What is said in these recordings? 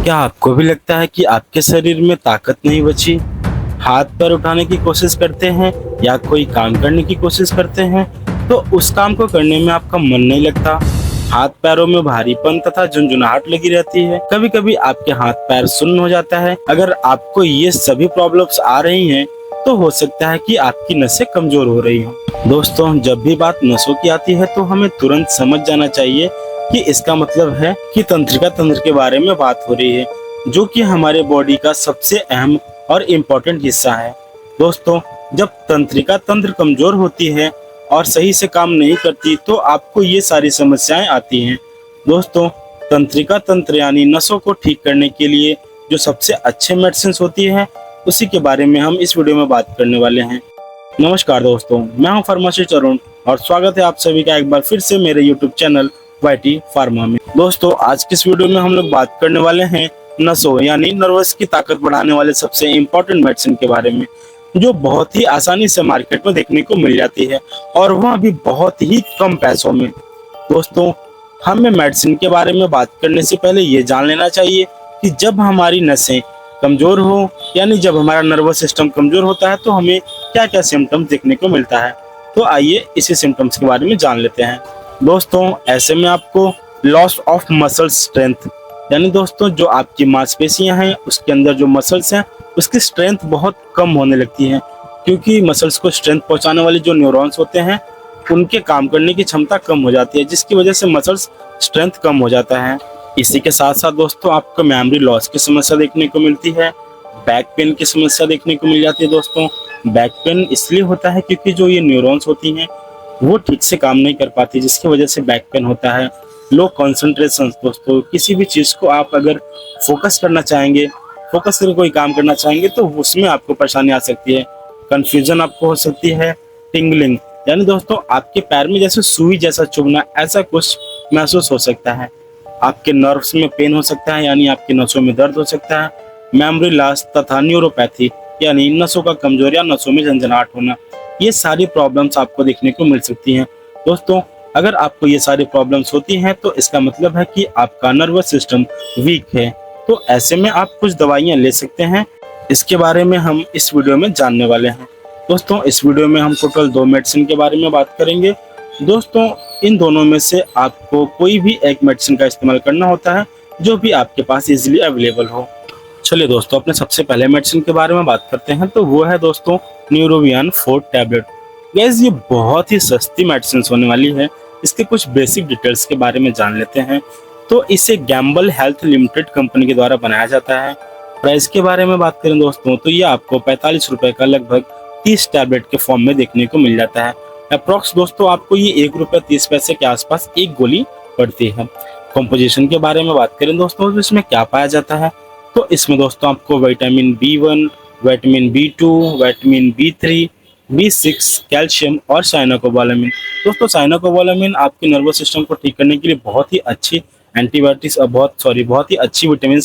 क्या आपको भी लगता है कि आपके शरीर में ताकत नहीं बची? हाथ पैर उठाने की कोशिश करते हैं या कोई काम करने की कोशिश करते हैं तो उस काम को करने में आपका मन नहीं लगता। हाथ पैरों में भारीपन तथा झुंझुनाहट लगी रहती है। कभी कभी आपके हाथ पैर सुन्न हो जाता है। अगर आपको ये सभी प्रॉब्लम्स आ रही हैं तो हो सकता है कि आपकी नसें कमजोर हो रही हो। दोस्तों, जब भी बात नसों की आती है तो हमें तुरंत समझ जाना चाहिए कि इसका मतलब है कि तंत्रिका तंत्र के बारे में बात हो रही है, जो कि हमारे बॉडी का सबसे अहम और इम्पोर्टेंट हिस्सा है। दोस्तों, जब तंत्रिका तंत्र कमजोर होती है और सही से काम नहीं करती तो आपको ये सारी समस्याएं आती हैं। दोस्तों, तंत्रिका तंत्र यानी नसों को ठीक करने के लिए जो सबसे अच्छे मेडिसिन होती है उसी के बारे में हम इस वीडियो में बात करने वाले हैं। नमस्कार दोस्तों, मैं हूं फार्मासिस्ट अरुण और स्वागत है आप सभी का एक बार फिर से मेरे यूट्यूब चैनल वाईटी फार्मा में। दोस्तों, आज की इस वीडियो में हम लोग बात करने वाले हैं नसों यानी नर्वस की ताकत बढ़ाने वाले सबसे इम्पोर्टेंट मेडिसिन के बारे में, जो बहुत ही आसानी से मार्केट में देखने को मिल जाती है और वह भी बहुत ही कम पैसों में। दोस्तों, हमें मेडिसिन के बारे में बात करने से पहले ये जान लेना चाहिए कि जब हमारी नसें कमजोर हो यानी जब हमारा नर्वस सिस्टम कमजोर होता है तो हमें क्या क्या सिम्टम्स देखने को मिलता है। तो आइए इसी सिम्टम्स के बारे में जान लेते हैं। दोस्तों, ऐसे में आपको लॉस ऑफ मसल स्ट्रेंथ यानी दोस्तों जो आपकी मांसपेशियां हैं उसके अंदर जो मसल्स हैं उसकी स्ट्रेंथ बहुत कम होने लगती है, क्योंकि मसल्स को स्ट्रेंथ पहुंचाने वाले जो न्यूरॉन्स होते हैं उनके काम करने की क्षमता कम हो जाती है, जिसकी वजह से मसल्स स्ट्रेंथ कम हो जाता है। इसी के साथ साथ दोस्तों आपको मेमोरी लॉस की समस्या देखने को मिलती है, बैक पेन की समस्या देखने को मिल जाती है। दोस्तों, बैक पेन इसलिए होता है क्योंकि जो ये न्यूरॉन्स होती हैं वो ठीक से काम नहीं कर पाती, जिसकी वजह से बैक पेन होता है। लो कंसंट्रेशन, दोस्तों किसी भी चीज़ को आप अगर फोकस करना चाहेंगे, फोकस करके कोई काम करना चाहेंगे तो उसमें आपको परेशानी आ सकती है। कंफ्यूजन आपको हो सकती है। टिंगलिंग यानी दोस्तों आपके पैर में जैसे सुई जैसा चुभना, ऐसा कुछ महसूस हो सकता है। आपके नर्व्स में पेन हो सकता है यानी आपकी नसों में दर्द हो सकता है। मेमोरी लॉस तथा न्यूरोपैथी यानी नसों का कमजोर या नसों में झंझनाहट होना, ये सारी प्रॉब्लम्स आपको देखने को मिल सकती हैं। दोस्तों, अगर आपको ये सारी प्रॉब्लम्स होती हैं तो इसका मतलब है कि आपका नर्वस सिस्टम वीक है, तो ऐसे में आप कुछ दवाइयाँ ले सकते हैं। इसके बारे में हम इस वीडियो में जानने वाले हैं। दोस्तों, इस वीडियो में हम टोटल 2 मेडिसिन के बारे में बात करेंगे। दोस्तों, इन दोनों में से आपको कोई भी एक मेडिसिन का इस्तेमाल करना होता है जो भी आपके पास इजीली अवेलेबल हो। चलिए दोस्तों, अपने सबसे पहले मेडिसिन के बारे में बात करते हैं, तो वो है दोस्तों न्यूरोबियन 4 टैबलेट। गैस, ये बहुत ही सस्ती मेडिसिन होने वाली है। इसके कुछ बेसिक डिटेल्स के बारे में जान लेते हैं। तो इसे गैम्बल हेल्थ लिमिटेड कंपनी के द्वारा बनाया जाता है। प्राइस के बारे में बात करें दोस्तों तो ये आपको 45 रुपए का लगभग 30 टैबलेट के फॉर्म में देखने को मिल जाता है। अप्रॉक्स दोस्तों आपको ये 1 रुपये 30 पैसे के आसपास एक गोली पड़ती है। कॉम्पोजिशन के बारे में बात करें दोस्तों तो इसमें क्या पाया जाता है, तो इसमें दोस्तों आपको vitamin B1, vitamin B2, vitamin B3, B6, calcium और साइनोकोबालामिन। दोस्तों, साइनोकोबालामिन आपके नर्वस सिस्टम को ठीक करने के लिए बहुत ही अच्छी एंटीबायोटिक्स और बहुत ही अच्छी विटामिन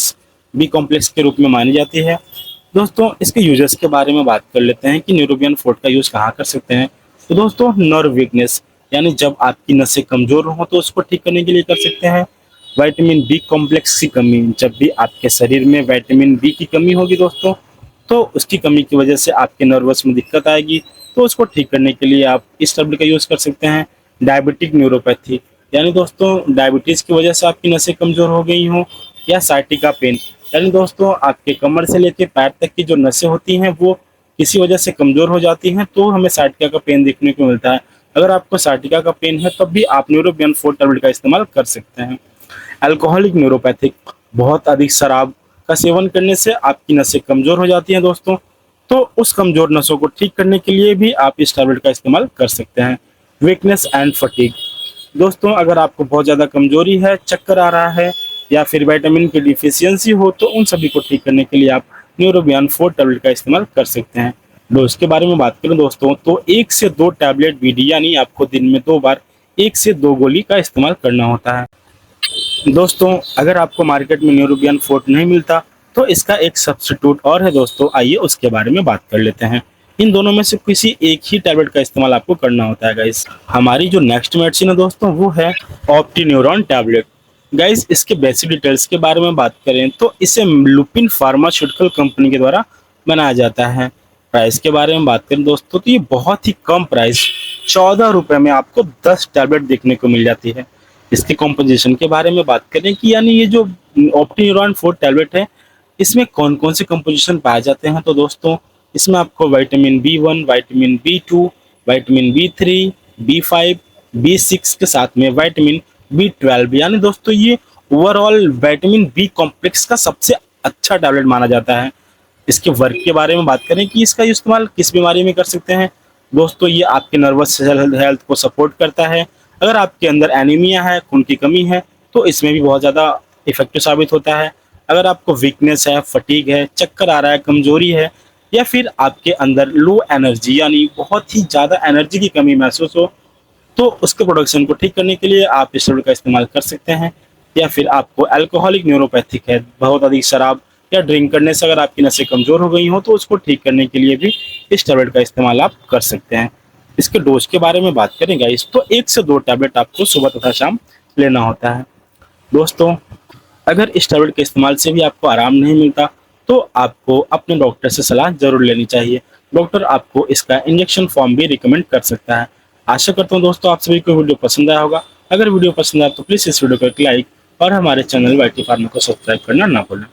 बी कॉम्प्लेक्स के रूप में मानी जाती है। दोस्तों, इसके यूजेस के बारे में बात कर लेते हैं कि न्यूरोबियन 4 का यूज कहाँ कर सकते हैं। तो दोस्तों, नर्व वीकनेस यानी जब आपकी नसें कमजोर हो तो उसको ठीक करने के लिए कर सकते हैं। विटामिन बी कॉम्प्लेक्स की कमी, जब भी आपके शरीर में विटामिन बी की कमी होगी दोस्तों तो उसकी कमी की वजह से आपके नर्वस में दिक्कत आएगी, तो उसको ठीक करने के लिए आप इस टैबलेट का यूज़ कर सकते हैं। डायबिटिक न्यूरोपैथी यानी दोस्तों डायबिटीज़ की वजह से आपकी नसें कमज़ोर हो गई हों, या साइटिका पेन यानी दोस्तों आपके कमर से लेकर पैर तक की जो नसें होती हैं वो किसी वजह से कमज़ोर हो जाती हैं, तो हमें साइटिका का पेन देखने को मिलता है। अगर आपको साइटिका का पेन है तब भी आप न्यूरोबियन 4 टैबलेट का इस्तेमाल कर सकते हैं। अल्कोहलिक न्यूरोपैथिक, बहुत अधिक शराब का सेवन करने से आपकी नसें कमजोर हो जाती हैं दोस्तों, तो उस कमजोर नसों को ठीक करने के लिए भी आप इस टैबलेट का इस्तेमाल कर सकते हैं। वीकनेस एंड फटीग, दोस्तों अगर आपको बहुत ज़्यादा कमजोरी है, चक्कर आ रहा है या फिर विटामिन की डिफिशियंसी हो तो उन सभी को ठीक करने के लिए आप न्यूरोबियन 4 टैबलेट का इस्तेमाल कर सकते हैं। डोज के बारे में बात करें दोस्तों तो 1 से 2 टैबलेट बीडी यानी आपको दिन में 2 बार 1 से 2 गोली का इस्तेमाल करना होता है। दोस्तों, अगर आपको मार्केट में न्यूरोबियन 4 नहीं मिलता तो इसका एक सब्स्टिट्यूट और है दोस्तों, आइए उसके बारे में बात कर लेते हैं। इन दोनों में से किसी एक ही टैबलेट का इस्तेमाल आपको करना होता है गाइस। हमारी जो नेक्स्ट मेडिसिन है दोस्तों वो है ऑप्टीन्यूरॉन टैबलेट। गाइस इसके बेसिक डिटेल्स के बारे में बात करें तो इसे लुपिन फार्मास्यूटिकल कंपनी के द्वारा बनाया जाता है। प्राइस के बारे में बात करें दोस्तों तो ये बहुत ही कम प्राइस 14 रुपये में आपको 10 टैबलेट देखने को मिल जाती है। इसके कॉम्पोजिशन के बारे में बात करें कि यानी ये जो ऑप्टिन्यूरॉन 4 टैबलेट है इसमें कौन कौन से कंपोजिशन पाए जाते हैं, तो दोस्तों इसमें आपको vitamin B1, vitamin B2, vitamin B3, B5, B6 के साथ में विटामिन B12, यानी दोस्तों ये ओवरऑल विटामिन बी कॉम्प्लेक्स का सबसे अच्छा टैबलेट माना जाता है। इसके वर्क के बारे में बात करें कि इसका इस्तेमाल किस बीमारी में कर सकते हैं, दोस्तों ये आपके नर्वस हेल्थ को सपोर्ट करता है। अगर आपके अंदर एनीमिया है, खून की कमी है, तो इसमें भी बहुत ज़्यादा इफेक्टिव साबित होता है। अगर आपको वीकनेस है, फटीग है, चक्कर आ रहा है, कमजोरी है, या फिर आपके अंदर लो एनर्जी यानी बहुत ही ज़्यादा एनर्जी की कमी महसूस हो, तो उसके प्रोडक्शन को ठीक करने के लिए आप इस टेबलेट का इस्तेमाल कर सकते हैं। या फिर आपको अल्कोहलिक न्यूरोपैथिक है, बहुत अधिक शराब या ड्रिंक करने से अगर आपकी नसें कमज़ोर हो गई हो तो उसको ठीक करने के लिए भी इस टैबलेट का इस्तेमाल आप कर सकते हैं। इसके डोज के बारे में बात करें गाइस तो 1 से 2 टैबलेट आपको सुबह तथा शाम लेना होता है। दोस्तों अगर इस टैबलेट के इस्तेमाल से भी आपको आराम नहीं मिलता तो आपको अपने डॉक्टर से सलाह जरूर लेनी चाहिए। डॉक्टर आपको इसका इंजेक्शन फॉर्म भी रिकमेंड कर सकता है। आशा करता हूँ दोस्तों आप सभी को वीडियो पसंद आया होगा। अगर वीडियो पसंद आया तो प्लीज़ इस वीडियो को एक लाइक और हमारे चैनल वाईटी फार्मा को सब्सक्राइब करना ना भूलें।